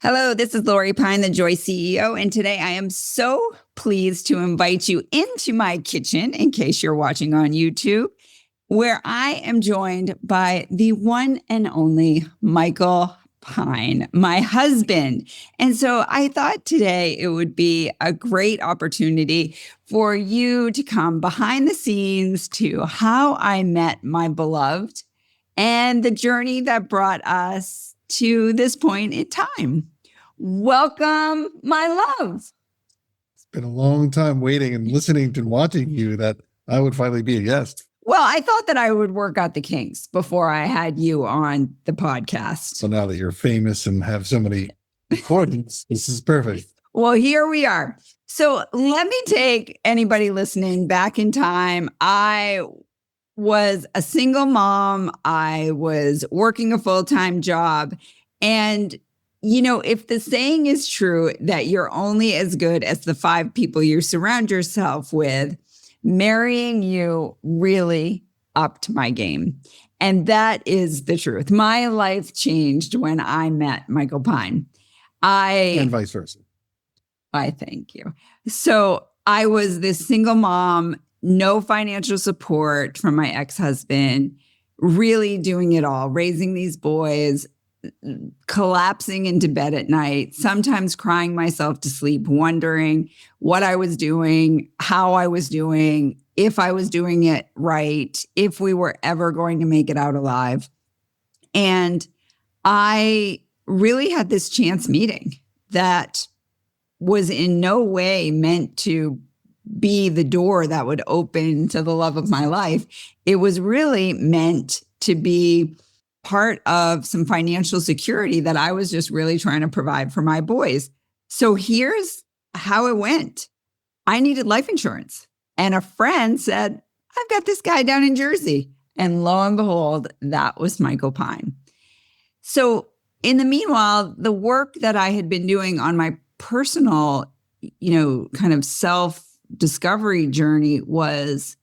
Hello, this is Lori Pine, the Joy CEO, and today I am so pleased to invite you into my kitchen, in case you're watching on YouTube, where I am joined by the one and only Michael Pine, my husband. And so I thought today it would be a great opportunity for you to come behind the scenes to how I met my beloved and the journey that brought us to this point in time. Welcome, my love. It's been a long time waiting and listening and watching you that I would finally be a guest. Well, I thought that I would work out the kinks before I had you on the podcast. So now that you're famous and have so many recordings, this is perfect. Well, here we are. So let me take anybody listening back in time. I was a single mom. I was working a full-time job. And you know, if the saying is true that you're only as good as the 5 people you surround yourself with, marrying you really upped my game. And that is the truth. My life changed when I met Michael Pine. And vice versa. I thank you. So I was this single mom, no financial support from my ex-husband, really doing it all, raising these boys, collapsing into bed at night, sometimes crying myself to sleep, wondering what I was doing, how I was doing, if I was doing it right, if we were ever going to make it out alive. And I really had this chance meeting that was in no way meant to be the door that would open to the love of my life. It was really meant to be part of some financial security that I was just really trying to provide for my boys. So here's how it went. I needed life insurance. And a friend said, I've got this guy down in Jersey. And lo and behold, that was Michael Pine. So in the meanwhile, the work that I had been doing on my personal, kind of self-discovery journey was,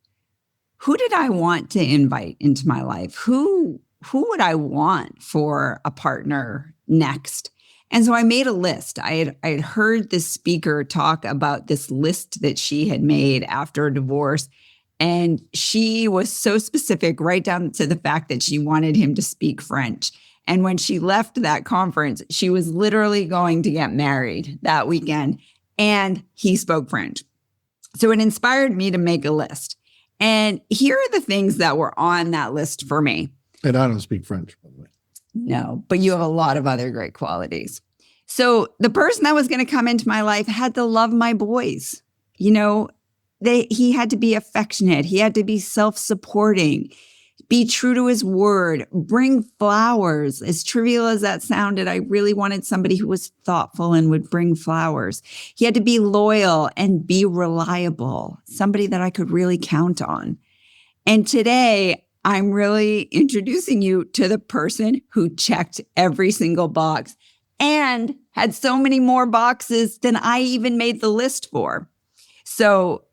who did I want to invite into my life? Who would I want for a partner next? And so I made a list. I had heard this speaker talk about this list that she had made after a divorce. And she was so specific, right down to the fact that she wanted him to speak French. And when she left that conference, she was literally going to get married that weekend. And he spoke French. So it inspired me to make a list. And here are the things that were on that list for me. And I don't speak French, by the way. No, but you have a lot of other great qualities. So the person that was going to come into my life had to love my boys. He had to be affectionate. He had to be self-supporting, be true to his word, bring flowers. As trivial as that sounded, I really wanted somebody who was thoughtful and would bring flowers. He had to be loyal and be reliable, somebody that I could really count on. And today, I'm really introducing you to the person who checked every single box and had so many more boxes than I even made the list for. So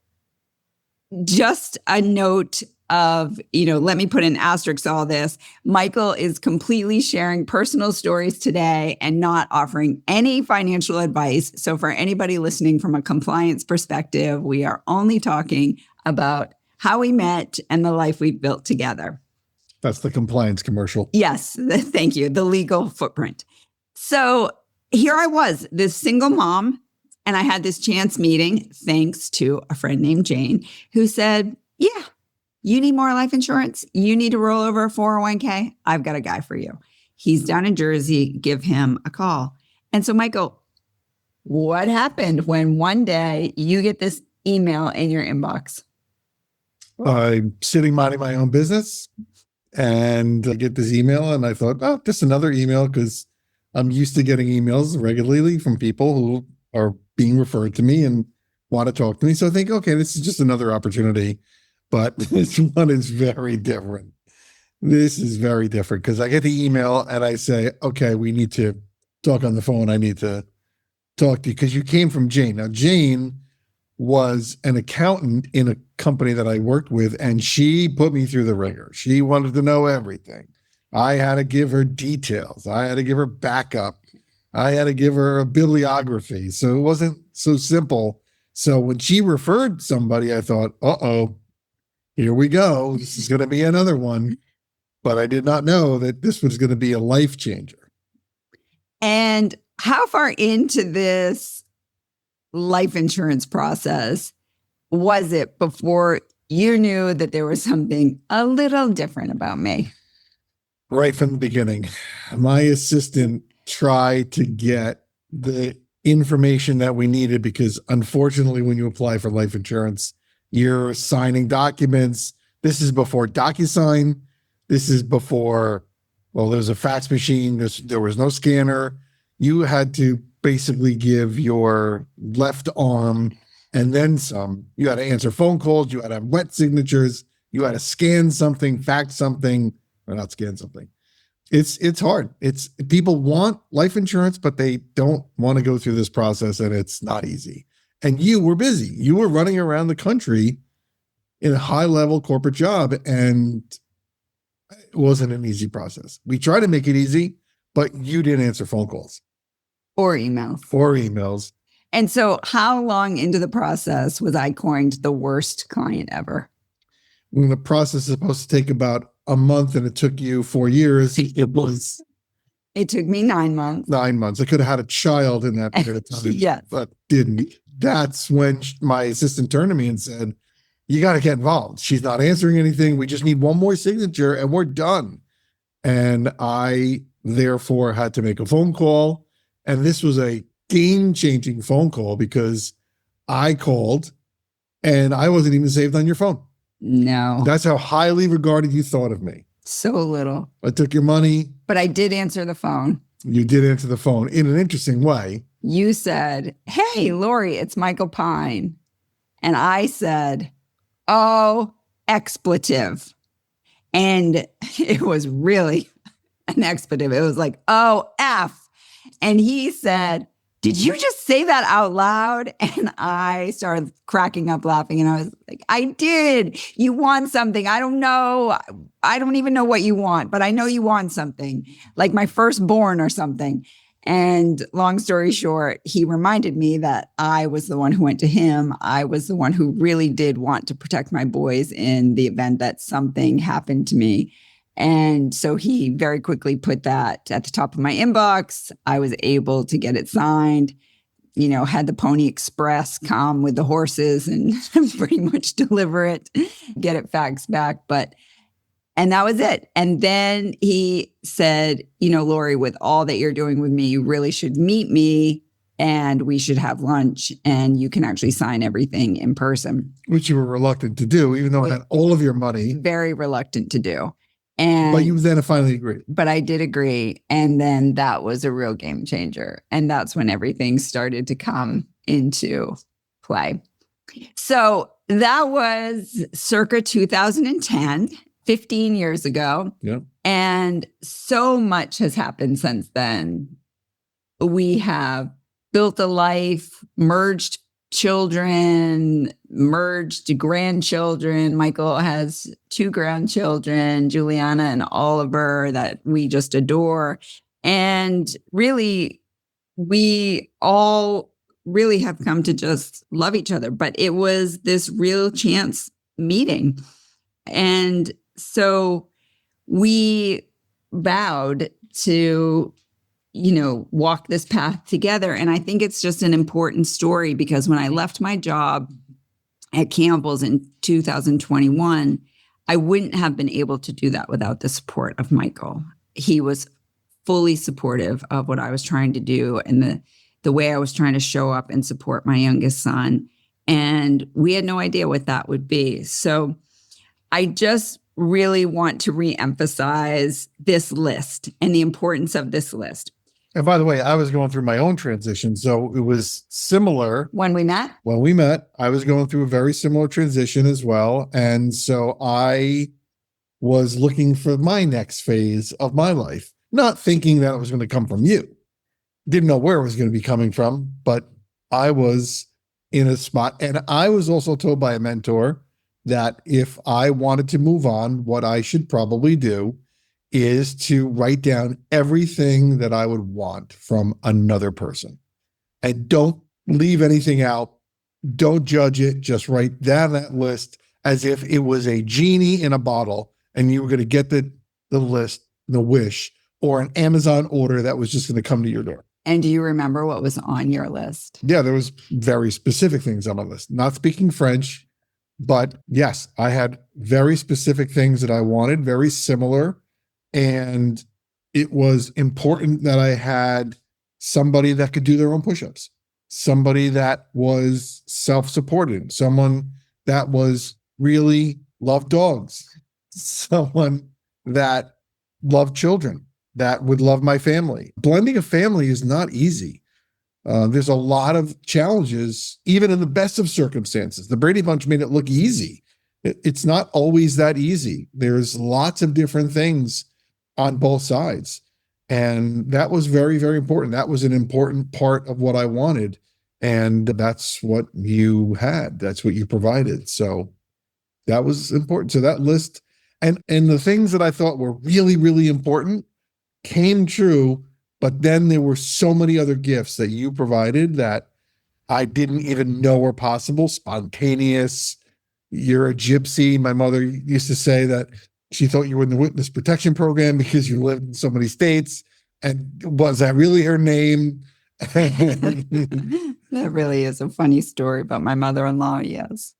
just a note of, let me put an asterisk to all this. Michael is completely sharing personal stories today and not offering any financial advice. So for anybody listening from a compliance perspective, we are only talking about how we met and the life we've built together. That's the compliance commercial. Yes, thank you. The legal footprint. So here I was, this single mom, and I had this chance meeting thanks to a friend named Jane who said, yeah, you need more life insurance. You need to roll over a 401k. I've got a guy for you. He's down in Jersey. Give him a call. And so, Michael, what happened when one day you get this email in your inbox? I'm sitting minding my own business and I get this email and I thought, oh, just another email, because I'm used to getting emails regularly from people who are being referred to me and want to talk to me. So I think, okay, this is just another opportunity, but this one is very different. This is very different because I get the email and I say, okay, we need to talk on the phone. I need to talk to you because you came from Jane. Now, Jane was an accountant in a company that I worked with, and she put me through the ringer. She wanted to know everything. I had to give her details. I had to give her backup. I had to give her a bibliography. So it wasn't so simple. So when she referred somebody, I thought, uh-oh, here we go. This is going to be another one. But I did not know that this was going to be a life changer. And how far into this life insurance process was it before you knew that there was something a little different about me? Right from the beginning, my assistant tried to get the information that we needed because unfortunately, when you apply for life insurance, you're signing documents. This is before DocuSign. This is before, well, there was a fax machine. There was no scanner. You had to basically give your left arm and then some. You had to answer phone calls. You had to have wet signatures. You had to scan something, fax something, or not scan something. It's hard. It's people want life insurance, but they don't want to go through this process, and it's not easy. And you were busy. You were running around the country in a high-level corporate job, and it wasn't an easy process. We tried to make it easy, but you didn't answer phone calls Or emails. or emails. And so how long into the process was I coined the worst client ever? When the process is supposed to take about a month and it took you 4 years, it was It took me 9 months. 9 months. I could have had a child in that period of time, Yes. but didn't. That's when my assistant turned to me and said, you got to get involved. She's not answering anything. We just need one more signature and we're done. And I therefore had to make a phone call. And this was a game-changing phone call because I called and I wasn't even saved on your phone. No. That's how highly regarded you thought of me. So little. I took your money. But I did answer the phone. You did answer the phone in an interesting way. You said, hey, Lori, it's Michael Pine. And I said, oh, expletive. And it was really an expletive. It was like, oh, F. And he said, did you just say that out loud? And I started cracking up laughing. And I was like, I did. You want something. I don't know. I don't even know what you want, but I know you want something, like my firstborn or something. And long story short, he reminded me that I was the one who went to him. I was the one who really did want to protect my boys in the event that something happened to me. And so he very quickly put that at the top of my inbox. I was able to get it signed, had the Pony Express come with the horses and pretty much deliver it, get it faxed back. And that was it. And then he said, Lori, with all that you're doing with me, you really should meet me and we should have lunch and you can actually sign everything in person. Which you were reluctant to do, even though I had all of your money. Very reluctant to do. But you then finally agreed. But I did agree. And then that was a real game changer. And that's when everything started to come into play. So that was circa 2010, 15 years ago. Yeah. And so much has happened since then. We have built a life, merged children, merged grandchildren. Michael has 2 grandchildren, Juliana and Oliver, that we just adore. And really, we all really have come to just love each other. But it was this real chance meeting. And so we vowed to walk this path together. And I think it's just an important story because when I left my job at Campbell's in 2021, I wouldn't have been able to do that without the support of Michael. He was fully supportive of what I was trying to do and the way I was trying to show up and support my youngest son. And we had no idea what that would be. So I just really want to reemphasize this list and the importance of this list. And by the way, I was going through my own transition. So it was similar. When we met, I was going through a very similar transition as well. And so I was looking for my next phase of my life, not thinking that it was going to come from you. Didn't know where it was going to be coming from, but I was in a spot. And I was also told by a mentor that if I wanted to move on, what I should probably do is to write down everything that I would want from another person. And don't leave anything out. Don't judge it. Just write down that list as if it was a genie in a bottle and you were going to get the list, the wish, or an Amazon order that was just going to come to your door. And do you remember what was on your list? Yeah, there was very specific things on my list. Not speaking French, but yes, I had very specific things that I wanted, very similar. And it was important that I had somebody that could do their own push-ups, somebody that was self-supported, someone that was really loved dogs, someone that loved children, that would love my family. Blending a family is not easy. There's a lot of challenges, even in the best of circumstances. The Brady Bunch made it look easy. It's not always that easy. There's lots of different things on both sides. And that was very, very important. That was an important part of what I wanted. And that's what you had. That's what you provided. So that was important. So that list and the things that I thought were really, really important came true. But then there were so many other gifts that you provided that I didn't even know were possible. Spontaneous. You're a gypsy. My mother used to say that she thought you were in the witness protection program because you lived in so many states. And was that really her name? That really is a funny story about my mother-in-law. Yes.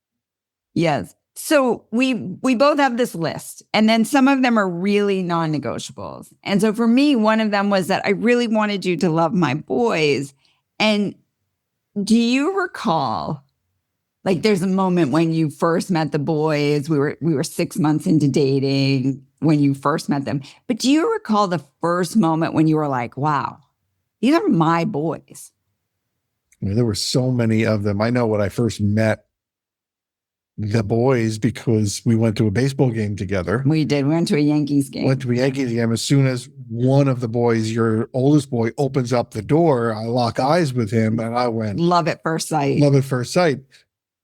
Yes. So we both have this list, and then some of them are really non-negotiables. And so for me, one of them was that I really wanted you to love my boys. And do you recall, like, there's a moment when you first met the boys, we were 6 months into dating when you first met them. But do you recall the first moment when you were like, wow, these are my boys? I mean, there were so many of them. I know when I first met the boys because we went to a baseball game together. We did. We went to a Yankees game. Went to a Yankees game. As soon as one of the boys, your oldest boy, opens up the door, I lock eyes with him and I went, love at first sight. Love at first sight.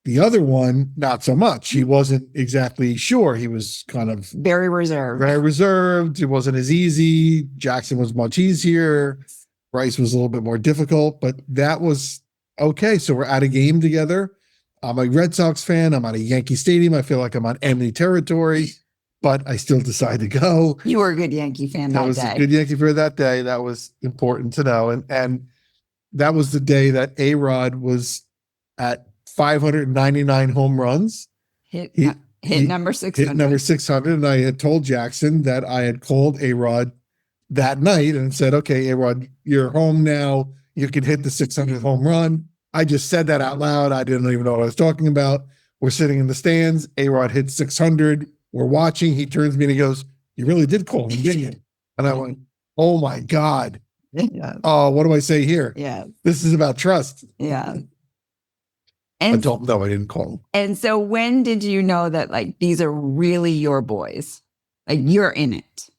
The other one, not so much. He wasn't exactly sure. He was kind of very reserved. Very reserved. It wasn't as easy. Jackson was much easier. Bryce was a little bit more difficult, but that was okay. So we're at a game together. I'm a Red Sox fan. I'm at a Yankee Stadium. I feel like I'm on enemy territory, but I still decide to go. You were a good Yankee fan that day. I was a good Yankee fan that day. That was important to know. And that was the day that A-Rod was at 599 home runs. Hit number 600. Hit number 600. And I had told Jackson that I had called A-Rod that night and said, okay, A-Rod, you're home now. You can hit the 600th home run. I just said that out loud. I didn't even know what I was talking about. We're sitting in the stands. A-Rod hit 600. We're watching. He turns to me and he goes, you really did call him, didn't you? And I went, oh my God. Yeah. Oh, what do I say here? Yeah. This is about trust. Yeah. And I told him, no, I didn't call him. And so when did you know that, like, these are really your boys? Like, you're in it?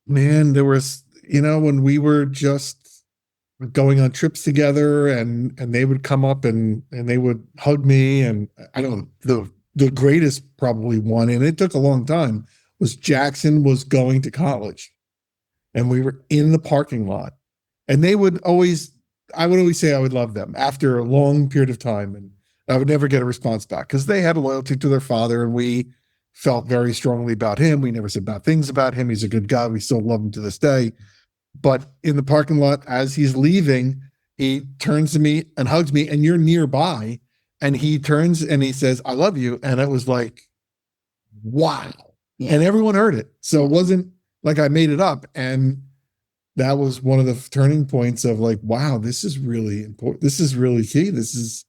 Man, there was, when we were just going on trips together and they would come up and they would hug me. And I don't know, the greatest probably one, and it took a long time, was Jackson was going to college and we were in the parking lot and I would always say I would love them after a long period of time. And I would never get a response back because they had a loyalty to their father and we felt very strongly about him. We never said bad things about him. He's a good guy. We still love him to this day. But in the parking lot, as he's leaving, he turns to me and hugs me, and you're nearby. And he turns and he says, I love you. And it was like, wow. Yeah. And everyone heard it. So it wasn't like I made it up. And that was one of the turning points of like, wow, this is really important. This is really key. This is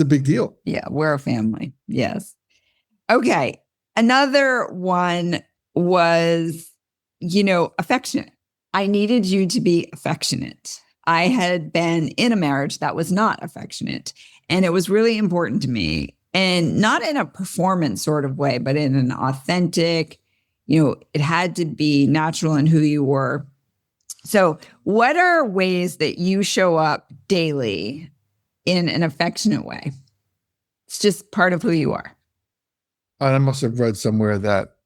a big deal. Yeah, we're a family. Yes. Okay. Another one was, affectionate. I needed you to be affectionate. I had been in a marriage that was not affectionate, and it was really important to me, and not in a performance sort of way, but in an authentic, it had to be natural in who you were. So what are ways that you show up daily in an affectionate way? It's just part of who you are. I must have read somewhere that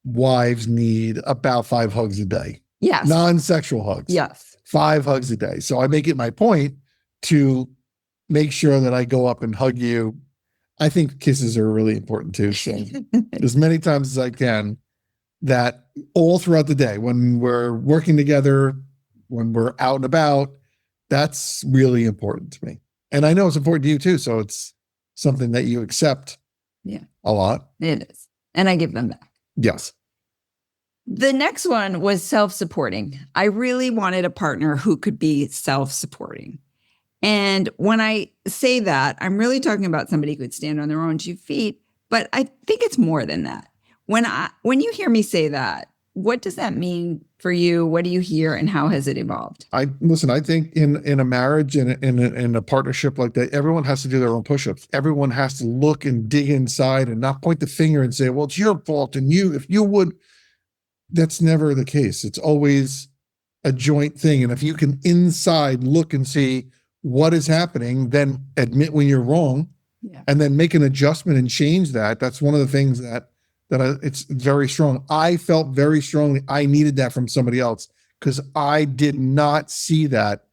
wives need about 5 hugs a day. Yes. Non-sexual hugs. Yes. 5 hugs a day. So I make it my point to make sure that I go up and hug you. I think kisses are really important too. So as many times as I can, that all throughout the day, when we're working together, when we're out and about, that's really important to me. And I know it's important to you too. So it's something that you accept a lot. It is. And I give them back. Yes. The next one was self-supporting. I really wanted a partner who could be self-supporting. And when I say that, I'm really talking about somebody who could stand on their own 2 feet, but I think it's more than that. When you hear me say that, what does that mean for you? What do you hear and how has it evolved? I think in a marriage and in a partnership like that, everyone has to do their own push-ups. Everyone has to look and dig inside and not point the finger and say, well, it's your fault. And if you would, that's never the case. It's always a joint thing. And if you can inside look and see what is happening, then admit when you're wrong and then make an adjustment and change that. That's one of the things that it's very strong. I felt very strongly I needed that from somebody else because I did not see that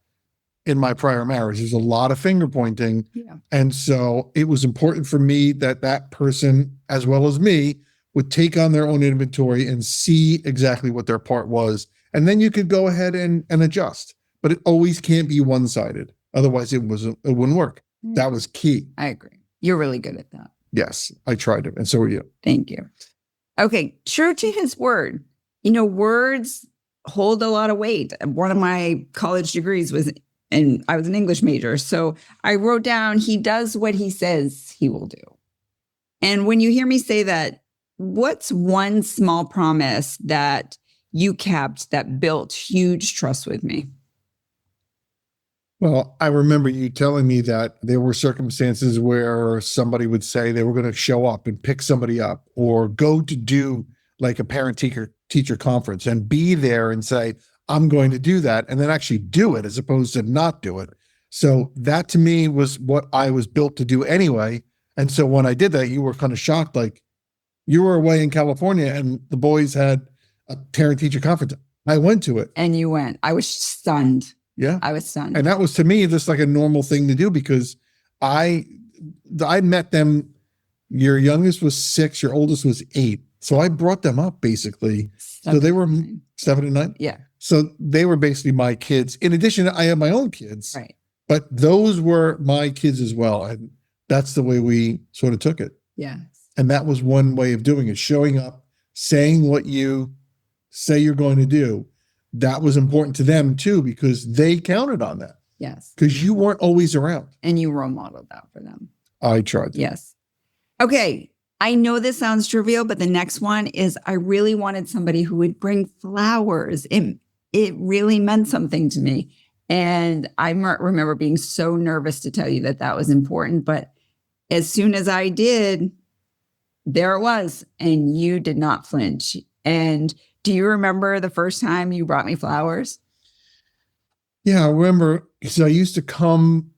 in my prior marriage. There's a lot of finger pointing. Yeah. And so it was important for me that person, as well as me, would take on their own inventory and see exactly what their part was. And then you could go ahead and adjust. But it always can't be one-sided. Otherwise, it wouldn't work. That was key. I agree. You're really good at that. Yes, I tried it. And so are you. Thank you. Okay, true to his word. Words hold a lot of weight. One of my college degrees was, and I was an English major. So I wrote down, he does what he says he will do. And when you hear me say that, what's one small promise that you kept that built huge trust with me? Well, I remember you telling me that there were circumstances where somebody would say they were going to show up and pick somebody up or go to do like a parent-teacher conference and be there and say, I'm going to do that, and then actually do it as opposed to not do it. So that to me was what I was built to do anyway. And so when I did that, you were kind of shocked, like you were away in California and the boys had a parent-teacher conference. I went to it. And you went. I was stunned. Yeah. I was stunned. And that was to me just like a normal thing to do because I met them. Your youngest was 6, your oldest was 8. So I brought them up basically. So they were 7 and 9. Yeah. So they were basically my kids. In addition, I have my own kids. Right. But those were my kids as well. And that's the way we sort of took it. Yes. And that was one way of doing it, showing up, saying what you say you're going to do. That was important to them too, because they counted on that. Yes. Because you weren't always around. And you role modeled that for them. I tried to. Yes. Okay. I know this sounds trivial, but the next one is I really wanted somebody who would bring flowers. It really meant something to me. And I remember being so nervous to tell you that was important. But as soon as I did, there it was. And you did not flinch. And do you remember the first time you brought me flowers? Yeah, I remember. So I used to come,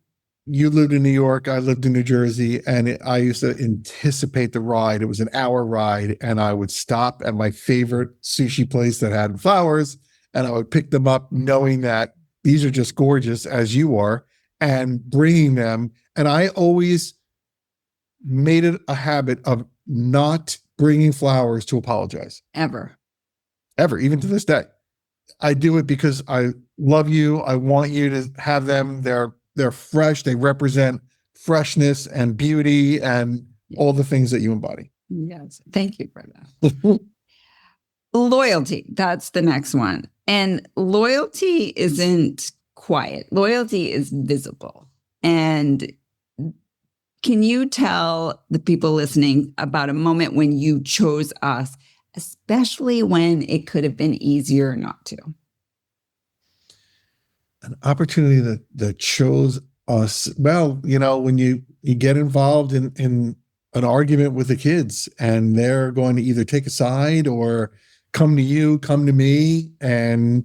you lived in New York, I lived in New Jersey, and I used to anticipate the ride. It was an hour ride, and I would stop at my favorite sushi place that had flowers, and I would pick them up knowing that these are just gorgeous as you are, and bringing them. And I always made it a habit of not bringing flowers to apologize. Ever, even to this day. I do it because I love you. I want you to have them. They're fresh. They represent freshness and beauty and all the things that you embody. Yes. Thank you for that. Loyalty. That's the next one. And loyalty isn't quiet. Loyalty is visible. And can you tell the people listening about a moment when you chose us, especially when it could have been easier not to? An opportunity that chose us. Well, when you get involved in an argument with the kids and they're going to either take a side or come to you, come to me. And,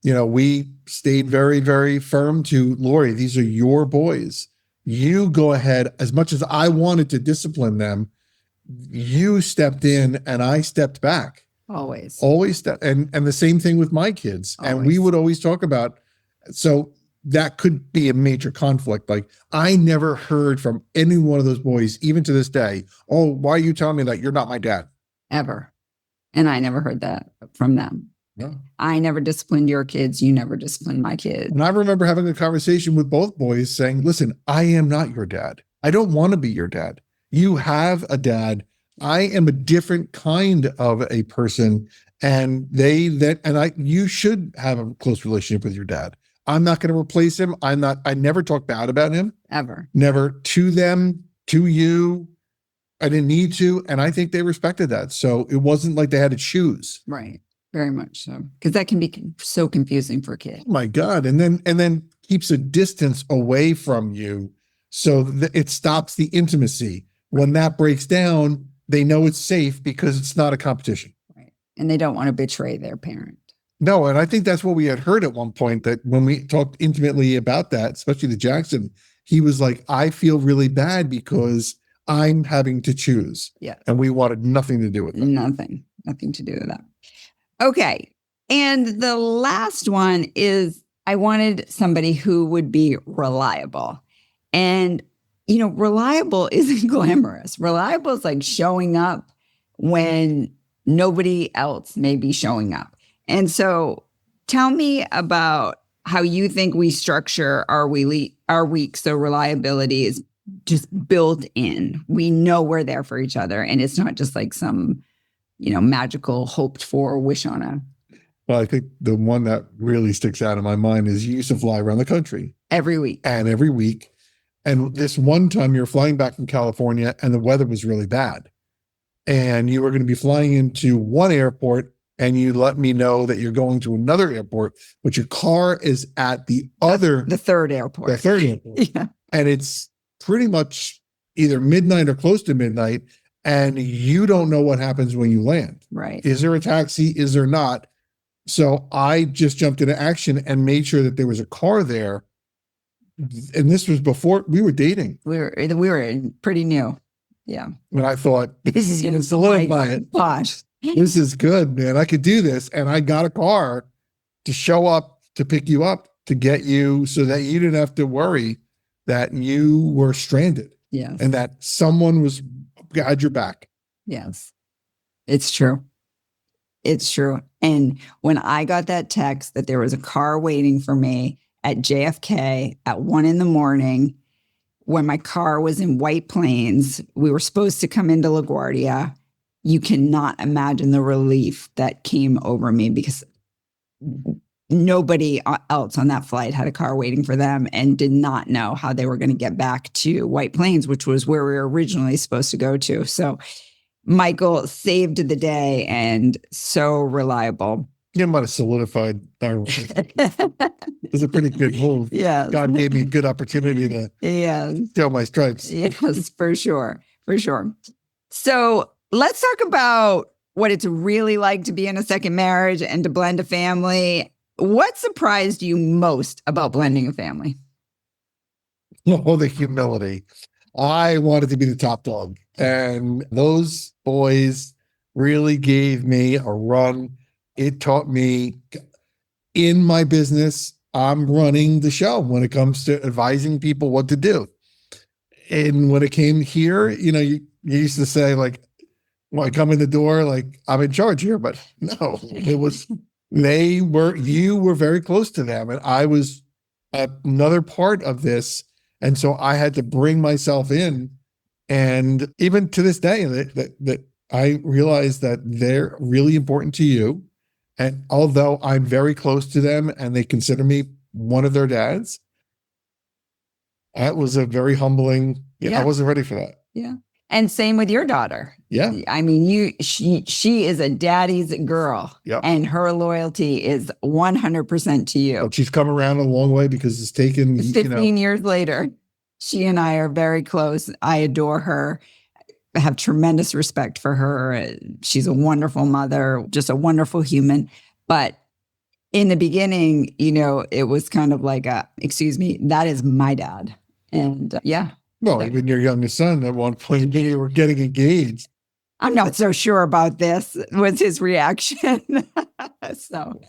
we stayed very, very firm to Lori, these are your boys. You go ahead. As much as I wanted to discipline them, you stepped in and I stepped back. Always. And the same thing with my kids. And we Always. would always talk about, so that could be a major conflict. Like, I never heard from any one of those boys, even to this day, oh, why are you telling me that you're not my dad? Ever. And I never heard that from them. No. I never disciplined your kids. You never disciplined my kids. And I remember having a conversation with both boys saying, listen, I am not your dad. I don't want to be your dad. You have a dad. I am a different kind of a person. And you should have a close relationship with your dad. I'm not going to replace him. I never talk bad about him. Ever. Never to them, to you. I didn't need to. And I think they respected that. So it wasn't like they had to choose. Right. Very much so. Because that can be so confusing for a kid. Oh my God. And then keeps a distance away from you so that it stops the intimacy. When that breaks down, they know it's safe because it's not a competition. Right. And they don't want to betray their parent. No, and I think that's what we had heard at one point, that when we talked intimately about that, especially to Jackson, he was like, I feel really bad because I'm having to choose. Yeah. And we wanted nothing to do with it. Nothing to do with that. Okay. And the last one is, I wanted somebody who would be reliable. And, reliable isn't glamorous. Reliable is like showing up when nobody else may be showing up. And so tell me about how you think we structure our week so reliability is just built in. We know we're there for each other. And it's not just like some, magical hoped for wish on a. Well, I think the one that really sticks out in my mind is you used to fly around the country. Every week. And this one time you're flying back from California and the weather was really bad. And you were going to be flying into one airport and you let me know that you're going to another airport, but your car is at the third airport. The third airport. Yeah. And it's pretty much either midnight or close to midnight. And you don't know what happens when you land. Right. Is there a taxi? Is there not? So I just jumped into action and made sure that there was a car there. And this was before we were dating. We were pretty new. Yeah. And I thought, this is going to solidify it. Gosh. This is good, man. I could do this. And I got a car to show up, to pick you up, to get you so that you didn't have to worry that you were stranded. Yes. And that someone had your back. Yes. It's true. It's true. And when I got that text that there was a car waiting for me at JFK at 1 a.m, when my car was in White Plains, we were supposed to come into LaGuardia. You cannot imagine the relief that came over me because nobody else on that flight had a car waiting for them and did not know how they were going to get back to White Plains, which was where we were originally supposed to go to. So Michael saved the day and so reliable. You might have solidified our relationship. It was a pretty good move. Yeah. God gave me a good opportunity to show my stripes. Yes, for sure. For sure. So let's talk about what it's really like to be in a second marriage and to blend a family. What surprised you most about blending a family? Oh, the humility. I wanted to be the top dog. And those boys really gave me a run. It taught me in my business, I'm running the show when it comes to advising people what to do. And when it came here, you used to say, like, when I come in the door, like, I'm in charge here, but no, it was, you were very close to them. And I was another part of this. And so I had to bring myself in. And even to this day, that I realize that they're really important to you. And although I'm very close to them and they consider me one of their dads, that was a very humbling, I wasn't ready for that. Yeah. And same with your daughter. Yeah. I mean, she is a daddy's girl. Yep. And her loyalty is 100% to you. But she's come around a long way because it's taken 15 years later. She and I are very close. I adore her. I have tremendous respect for her. She's a wonderful mother, just a wonderful human. But in the beginning, it was kind of like excuse me, that is my dad. And Well, even your youngest son at one point, you were getting engaged. I'm not so sure about this, was his reaction. So,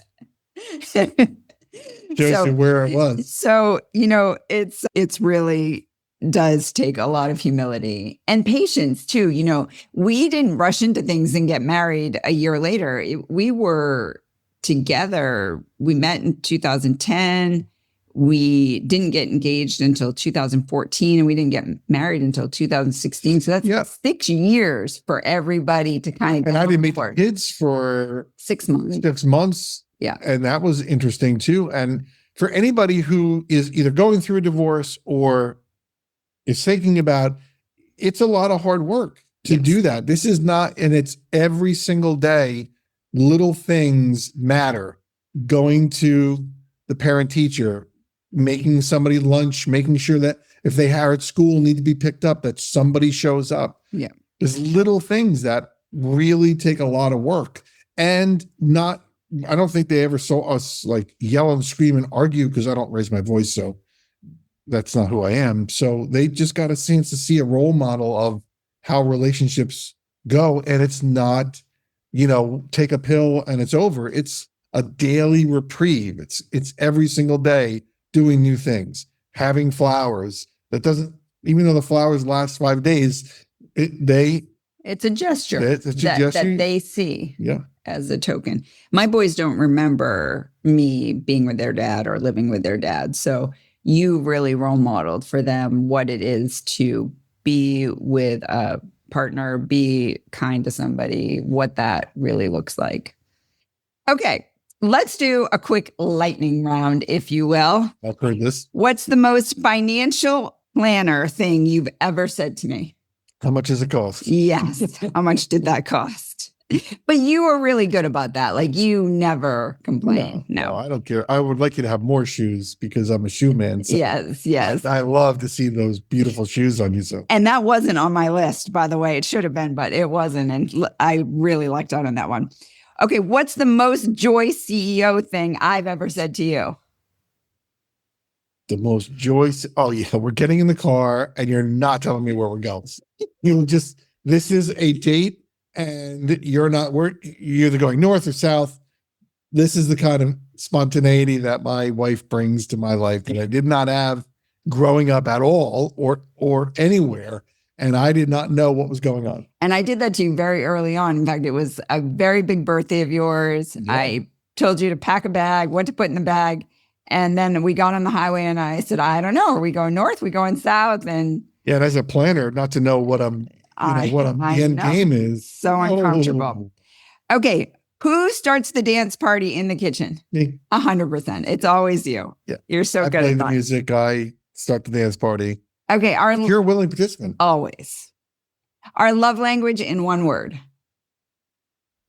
Shows you where it was. So, it's really does take a lot of humility and patience too. We didn't rush into things and get married a year later. We were together. We met in 2010. We didn't get engaged until 2014, and we didn't get married until 2016. So that's 6 years for everybody to kind of. And I didn't meet the kids for 6 months. 6 months. Yeah. And that was interesting too. And for anybody who is either going through a divorce or is thinking about, it's a lot of hard work to do that. This is not, and it's every single day, little things matter. Going to the parent teacher, making somebody lunch, making sure that if they are at school, need to be picked up, that somebody shows up. Yeah. There's little things that really take a lot of work, and I don't think they ever saw us like yell and scream and argue, because I don't raise my voice. So that's not who I am. So they just got a chance to see a role model of how relationships go. And it's not, take a pill and it's over. It's a daily reprieve. It's every single day doing new things, having flowers. That doesn't, even though the flowers last 5 days, it's a gesture, that they see as a token. My boys don't remember me being with their dad or living with their dad. So you really role modeled for them what it is to be with a partner, be kind to somebody, what that really looks like. Okay, let's do a quick lightning round, if you will. I've heard this. What's the most financial planner thing you've ever said to me? How much does it cost? Yes. How much did that cost? But you were really good about that. Like, you never complain. No, I don't care. I would like you to have more shoes because I'm a shoe man. So yes. I love to see those beautiful shoes on you. So, and that wasn't on my list, by the way. It should have been, but it wasn't. And I really lucked out on that one. Okay. What's the most joy CEO thing I've ever said to you? The most joy. Oh yeah. We're getting in the car and you're not telling me where we're going. This is a date. And you're either going north or south. This is the kind of spontaneity that my wife brings to my life that I did not have growing up at all or anywhere. And I did not know what was going on. And I did that to you very early on. In fact, it was a very big birthday of yours. Yeah. I told you to pack a bag, what to put in the bag. And then we got on the highway and I said, I don't know. Are we going north? Are we going south? And as a planner, not to know what the end game is. So uncomfortable. Okay. Who starts the dance party in the kitchen? Me. 100%. It's always you. Yeah. You're so good at that. I play the music. I start the dance party. Okay. You're a willing participant. Always. Our love language in one word.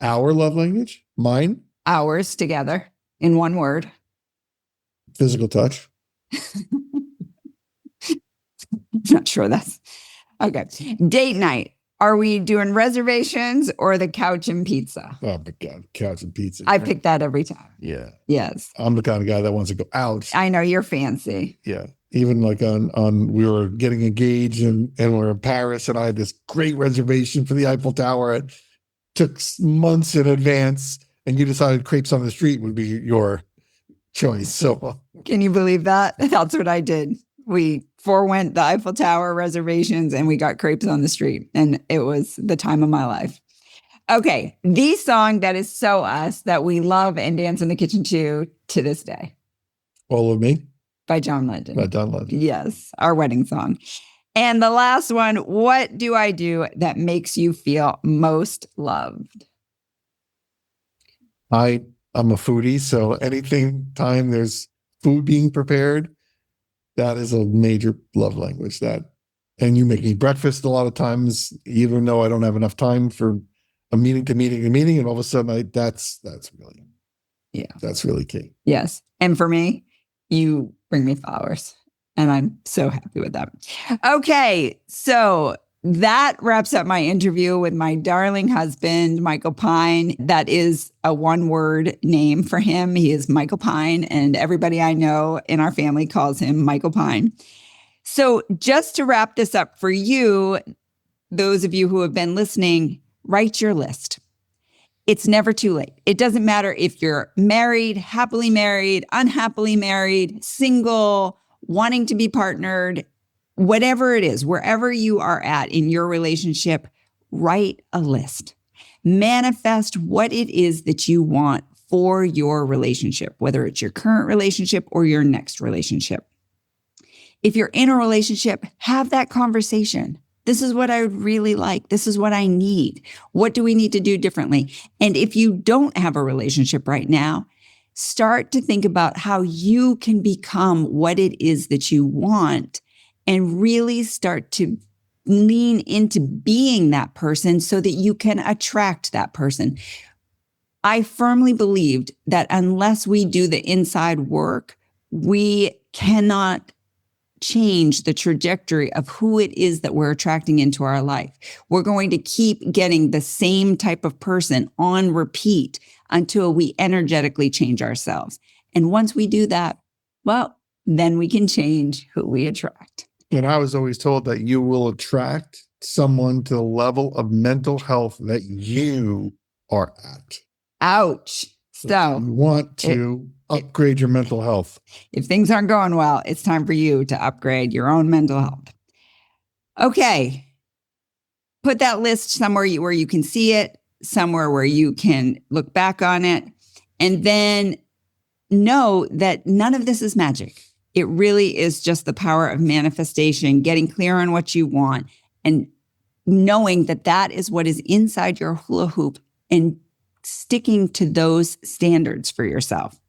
Our love language? Mine? Ours together in one word. Physical touch. Not sure that's okay. Date night. Are we doing reservations or the couch and pizza? Oh my God, couch and pizza. I pick that every time. Yeah. Yes. I'm the kind of guy that wants to go out. I know, you're fancy. Yeah. Even like on we were getting engaged and we're in Paris and I had this great reservation for the Eiffel Tower. It took months in advance and you decided crepes on the street would be your choice. So can you believe that? That's what I did. We forewent the Eiffel Tower reservations and we got crepes on the street. And it was the time of my life. Okay. The song that is so us that we love and dance in the kitchen to this day. All of Me? By John Legend. By John Legend. Yes. Our wedding song. And the last one, what do I do that makes you feel most loved? I'm a foodie. So time there's food being prepared, that is a major love language. And you make me breakfast a lot of times, even though I don't have enough time for a meeting, and all of a sudden that's really key. Yes. And for me, you bring me flowers and I'm so happy with that. Okay. So that wraps up my interview with my darling husband, Michael Pine. That is a one-word name for him. He is Michael Pine, and everybody I know in our family calls him Michael Pine. So just to wrap this up for you, those of you who have been listening, write your list. It's never too late. It doesn't matter if you're married, happily married, unhappily married, single, wanting to be partnered, whatever it is, wherever you are at in your relationship, write a list. Manifest what it is that you want for your relationship, whether it's your current relationship or your next relationship. If you're in a relationship, have that conversation. This is what I would really like. This is what I need. What do we need to do differently? And if you don't have a relationship right now, start to think about how you can become what it is that you want and really start to lean into being that person so that you can attract that person. I firmly believed that unless we do the inside work, we cannot change the trajectory of who it is that we're attracting into our life. We're going to keep getting the same type of person on repeat until we energetically change ourselves. And once we do that, well, then we can change who we attract. And I was always told that you will attract someone to the level of mental health that you are at. Ouch. So you want to upgrade your mental health. If things aren't going well, it's time for you to upgrade your own mental health. Okay. Put that list somewhere where you can see it, somewhere where you can look back on it, and then know that none of this is magic. It really is just the power of manifestation, getting clear on what you want, and knowing that that is what is inside your hula hoop and sticking to those standards for yourself.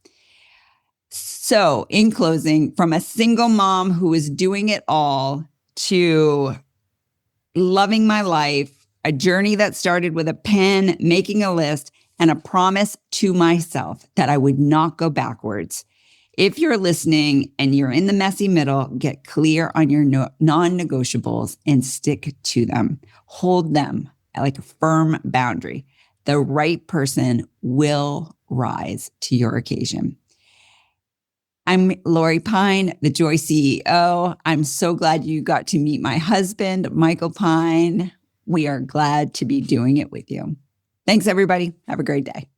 So, in closing, from a single mom who is doing it all to loving my life, a journey that started with a pen, making a list, and a promise to myself that I would not go backwards. If you're listening and you're in the messy middle, get clear on your non-negotiables and stick to them. Hold them like a firm boundary. The right person will rise to your occasion. I'm Lori Pine, the Joy CEO. I'm so glad you got to meet my husband, Michael Pine. We are glad to be doing it with you. Thanks, everybody. Have a great day.